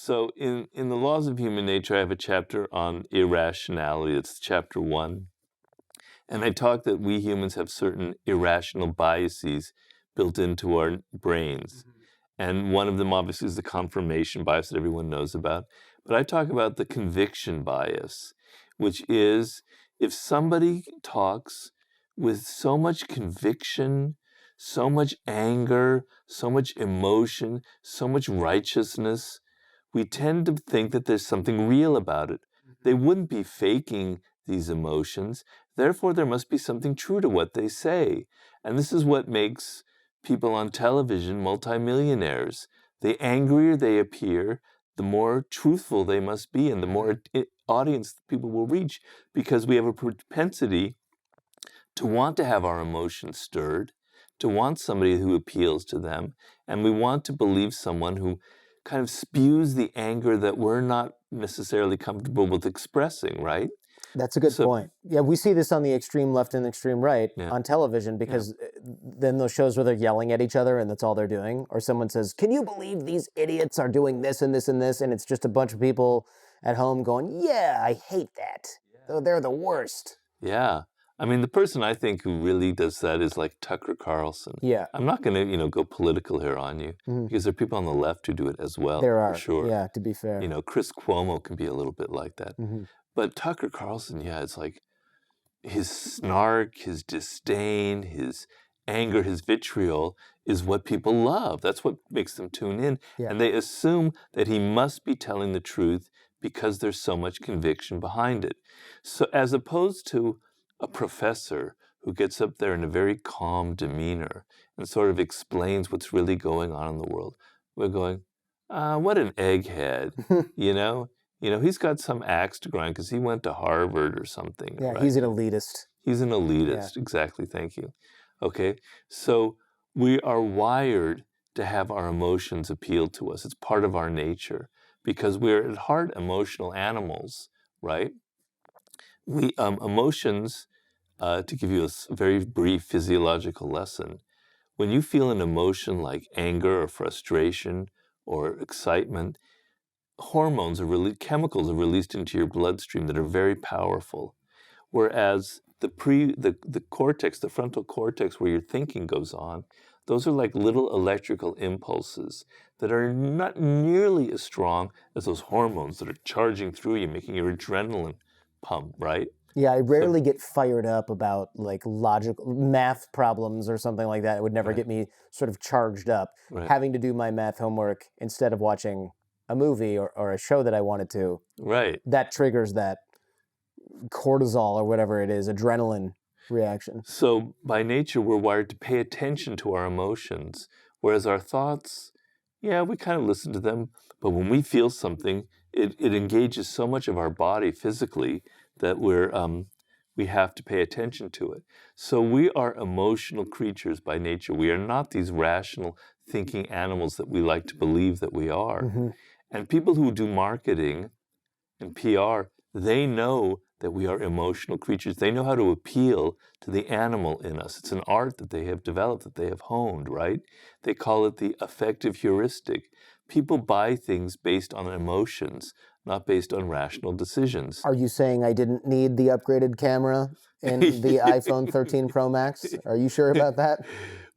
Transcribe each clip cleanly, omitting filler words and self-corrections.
So in the Laws of Human Nature, I have a chapter on irrationality. It's chapter 1. And I talk that we humans have certain irrational biases built into our brains. And one of them obviously is the confirmation bias that everyone knows about. But I talk about the conviction bias, which is if somebody talks with so much conviction, so much anger, so much emotion, so much righteousness, we tend to think that there's something real about it. They wouldn't be faking these emotions. Therefore, there must be something true to what they say. And this is what makes people on television multimillionaires. The angrier they appear, the more truthful they must be, and the more audience people will reach, because we have a propensity to want to have our emotions stirred, to want somebody who appeals to them, and we want to believe someone who kind of spews the anger that we're not necessarily comfortable with expressing, right? That's a good point. Yeah, we see this on the extreme left and extreme right on television, because then those shows where they're yelling at each other and that's all they're doing, or someone says, "Can you believe these idiots are doing this and this and this?" And it's just a bunch of people at home going, "Yeah, I hate that. They're the worst." Yeah. I mean, the person I think who really does that is like Tucker Carlson. Yeah. I'm not going to, go political here on you, because there are people on the left who do it as well. There are, for sure. Yeah, to be fair. Chris Cuomo can be a little bit like that. But Tucker Carlson, it's like his snark, his disdain, his anger, his vitriol is what people love. That's what makes them tune in. Yeah. And they assume that he must be telling the truth because there's so much conviction behind it. So as opposed to a professor who gets up there in a very calm demeanor and sort of explains what's really going on in the world, we're going, what an egghead, he's got some axe to grind because he went to Harvard or something. Yeah, right? He's an elitist. He's an elitist, exactly, thank you. Okay, so we are wired to have our emotions appeal to us. It's part of our nature because we're at heart emotional animals, right? We emotions, to give you a very brief physiological lesson, when you feel an emotion like anger or frustration or excitement, chemicals are released into your bloodstream that are very powerful. Whereas the cortex, the frontal cortex where your thinking goes on, those are like little electrical impulses that are not nearly as strong as those hormones that are charging through you, making your adrenaline pump, right? Yeah, I rarely get fired up about like logical math problems or something like that. It would never get me sort of charged up. Having to do my math homework instead of watching a movie or a show that I wanted to. Right. That triggers that cortisol or whatever it is, adrenaline reaction. So by nature, we're wired to pay attention to our emotions, whereas our thoughts, we kind of listen to them, but when we feel something, it engages so much of our body physically that we have to pay attention to it. So we are emotional creatures by nature. We are not these rational thinking animals that we like to believe that we are. And people who do marketing and PR, they know that we are emotional creatures. They know how to appeal to the animal in us. It's an art that they have developed, that they have honed, right? They call it the affective heuristic. People buy things based on emotions, not based on rational decisions. Are you saying I didn't need the upgraded camera in the iPhone 13 Pro Max? Are you sure about that?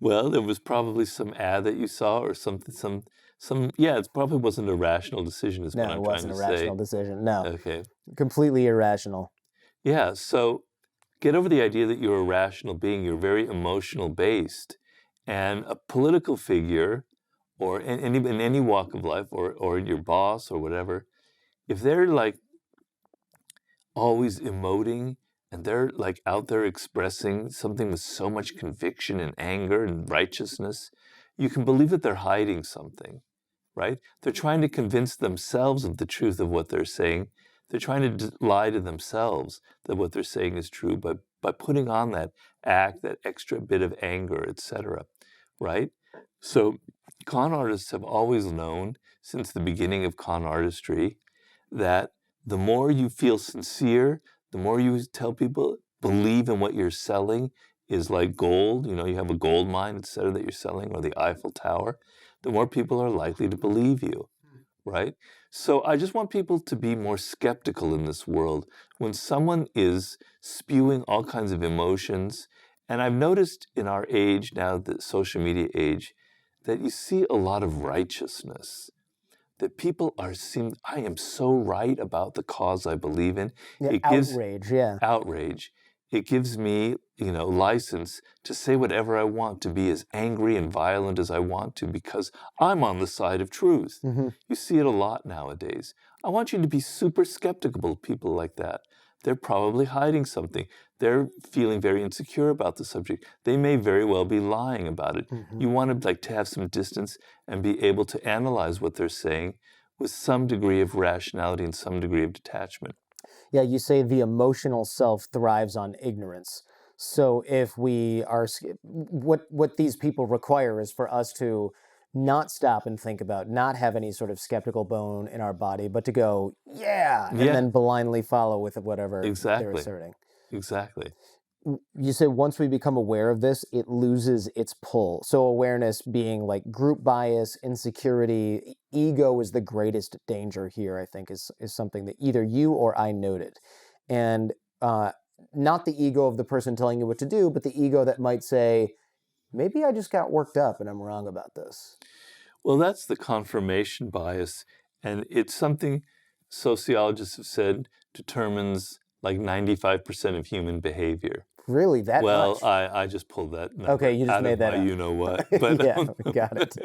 Well, there was probably some ad that you saw or something, it probably wasn't a rational decision is what I'm trying to say. No, it wasn't a rational decision, no. Okay. Completely irrational. Yeah, so get over the idea that you're a rational being. You're very emotional based. And a political figure, or in any walk of life, or your boss or whatever, if they're like always emoting and they're like out there expressing something with so much conviction and anger and righteousness, you can believe that they're hiding something, right? They're trying to convince themselves of the truth of what they're saying. They're trying to lie to themselves that what they're saying is true by putting on that act, that extra bit of anger, etc., right? So con artists have always known since the beginning of con artistry that the more you feel sincere, the more you tell people, believe in what you're selling is like gold, you have a gold mine, etc., that you're selling, or the Eiffel Tower, the more people are likely to believe you, right? So I just want people to be more skeptical in this world. When someone is spewing all kinds of emotions, and I've noticed in our age now, the social media age, that you see a lot of righteousness. That people I am so right about the cause I believe in. Yeah, It gives outrage, yeah. outrage. It gives me, license to say whatever I want, to be as angry and violent as I want to, because I'm on the side of truth. Mm-hmm. You see it a lot nowadays. I want you to be super skeptical of people like that. They're probably hiding something. They're feeling very insecure about the subject. They may very well be lying about it. Mm-hmm. You want to have some distance and be able to analyze what they're saying with some degree of rationality and some degree of detachment. Yeah, you say the emotional self thrives on ignorance. So if we are, what these people require is for us to not stop and think about, not have any sort of skeptical bone in our body, but to go, yeah, and Yeah. then blindly follow with whatever they're Exactly. asserting. Exactly. You say once we become aware of this, it loses its pull. So awareness being like group bias, insecurity, ego is the greatest danger here, I think, is something that either you or I noted. And not the ego of the person telling you what to do, but the ego that might say, maybe I just got worked up and I'm wrong about this. Well, that's the confirmation bias. And it's something sociologists have said determines like 95% of human behavior. Really, that Well, much? I just pulled that number Okay, you just out made of that my up. you-know-what. But, Yeah, got it.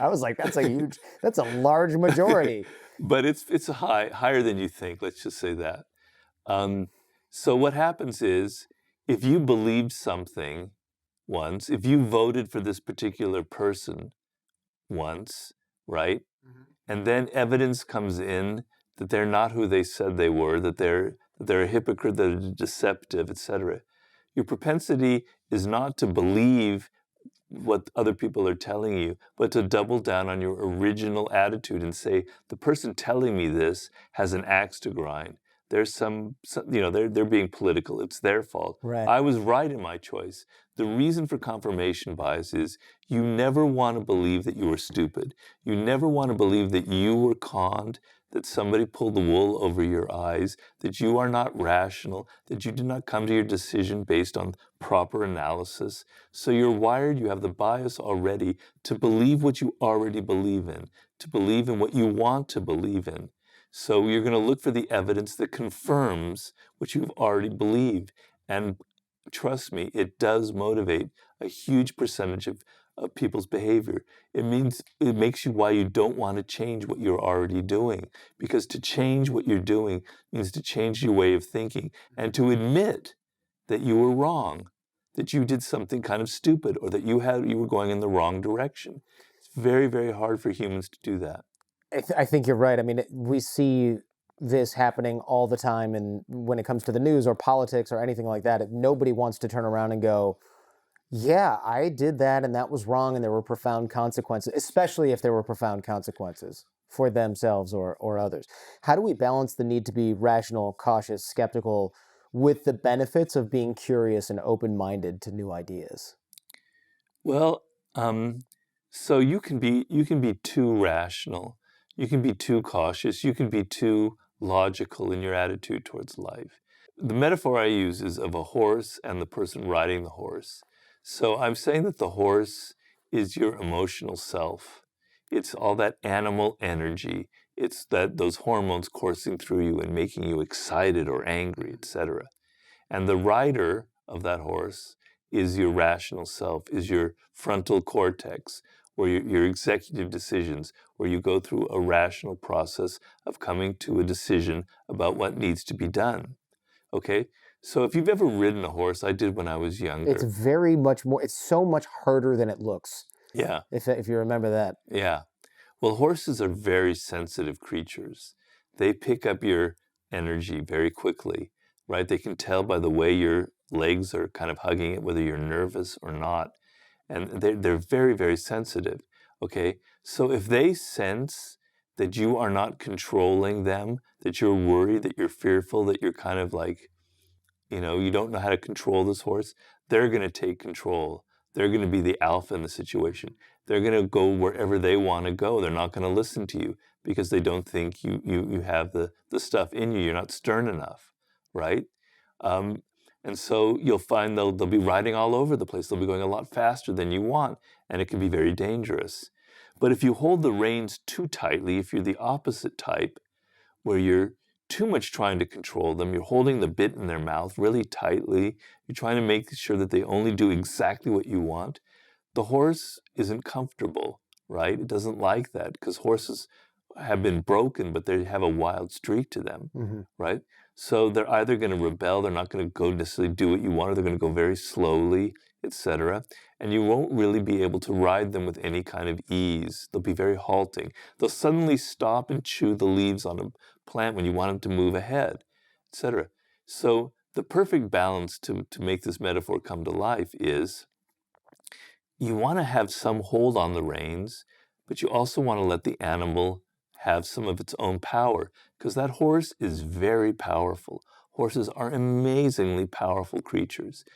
I was like, that's a large majority. But it's higher than you think, let's just say that. So what happens is, if you believed something once, if you voted for this particular person once, right? Mm-hmm. And then evidence comes in that they're not who they said they were, that they're a hypocrite, that they're deceptive, etc. Your propensity is not to believe what other people are telling you, but to double down on your original attitude and say, the person telling me this has an axe to grind. There's they're being political. It's their fault. Right. I was right in my choice. The reason for confirmation bias is you never want to believe that you were stupid. You never want to believe that you were conned, that somebody pulled the wool over your eyes, that you are not rational, that you did not come to your decision based on proper analysis. So you're wired, you have the bias already to believe what you already believe in, to believe in what you want to believe in. So you're going to look for the evidence that confirms what you've already believed. And trust me, it does motivate a huge percentage of people's behavior. It makes you why you don't want to change what you're already doing. Because to change what you're doing means to change your way of thinking and to admit that you were wrong, that you did something kind of stupid, or that you were going in the wrong direction. It's very, very hard for humans to do that. I think you're right. I mean, we see this happening all the time, and when it comes to the news or politics or anything like that, nobody wants to turn around and go, yeah, I did that and that was wrong and there were profound consequences, especially if there were profound consequences for themselves or others. How do we balance the need to be rational, cautious, skeptical with the benefits of being curious and open-minded to new ideas? Well, so you can be too rational, you can be too cautious, you can be too logical in your attitude towards life. The metaphor I use is of a horse and the person riding the horse. So I'm saying that the horse is your emotional self. It's all that animal energy. It's those hormones coursing through you and making you excited or angry, etc. And the rider of that horse is your rational self, is your frontal cortex, or your executive decisions, where you go through a rational process of coming to a decision about what needs to be done. Okay? So if you've ever ridden a horse, I did when I was younger. It's very much more, it's so much harder than it looks. Yeah. If you remember that. Yeah. Well, horses are very sensitive creatures. They pick up your energy very quickly, right? They can tell by the way your legs are kind of hugging it, whether you're nervous or not. And they're very, very sensitive, okay? So if they sense that you are not controlling them, that you're worried, that you're fearful, that you're kind of like, you don't know how to control this horse, they're going to take control. They're going to be the alpha in the situation. They're going to go wherever they want to go. They're not going to listen to you because they don't think you have the stuff in you. You're not stern enough, right? And so you'll find they'll be riding all over the place. They'll be going a lot faster than you want, and it can be very dangerous. But if you hold the reins too tightly, if you're the opposite type, where you're too much trying to control them, you're holding the bit in their mouth really tightly, you're trying to make sure that they only do exactly what you want, the horse isn't comfortable, right? It doesn't like that because horses have been broken, but they have a wild streak to them, right? So they're either going to rebel, they're not going to go necessarily do what you want, or they're going to go very slowly, etc. And you won't really be able to ride them with any kind of ease. They'll be very halting. They'll suddenly stop and chew the leaves on a plant when you want them to move ahead, etc. So the perfect balance to make this metaphor come to life is you want to have some hold on the reins, but you also want to let the animal have some of its own power, because that horse is very powerful. Horses are amazingly powerful creatures.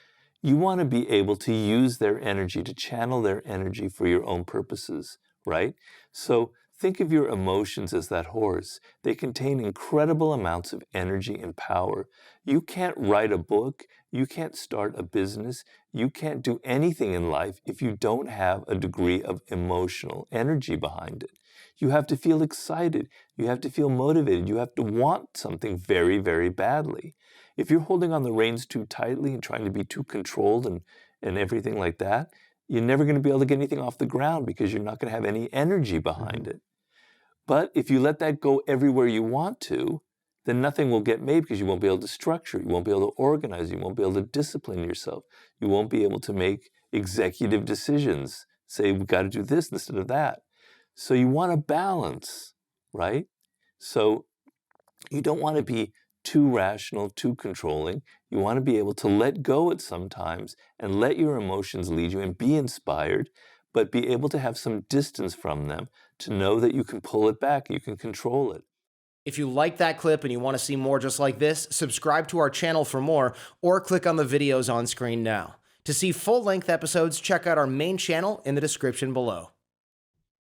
You want to be able to use their energy, to channel their energy for your own purposes, right? So think of your emotions as that horse. They contain incredible amounts of energy and power. You can't write a book, you can't start a business, you can't do anything in life if you don't have a degree of emotional energy behind it. You have to feel excited, you have to feel motivated, you have to want something very, very badly. If you're holding on the reins too tightly and trying to be too controlled and everything like that, you're never going to be able to get anything off the ground because you're not going to have any energy behind it. But if you let that go everywhere you want to, then nothing will get made because you won't be able to structure, you won't be able to organize, you won't be able to discipline yourself, you won't be able to make executive decisions, say we got to do this instead of that. So you want a balance, right? So you don't want to be too rational, too controlling. You want to be able to let go at some times and let your emotions lead you and be inspired, but be able to have some distance from them to know that you can pull it back, you can control it. If you like that clip and you want to see more just like this, subscribe to our channel for more or click on the videos on screen now. To see full-length episodes, check out our main channel in the description below.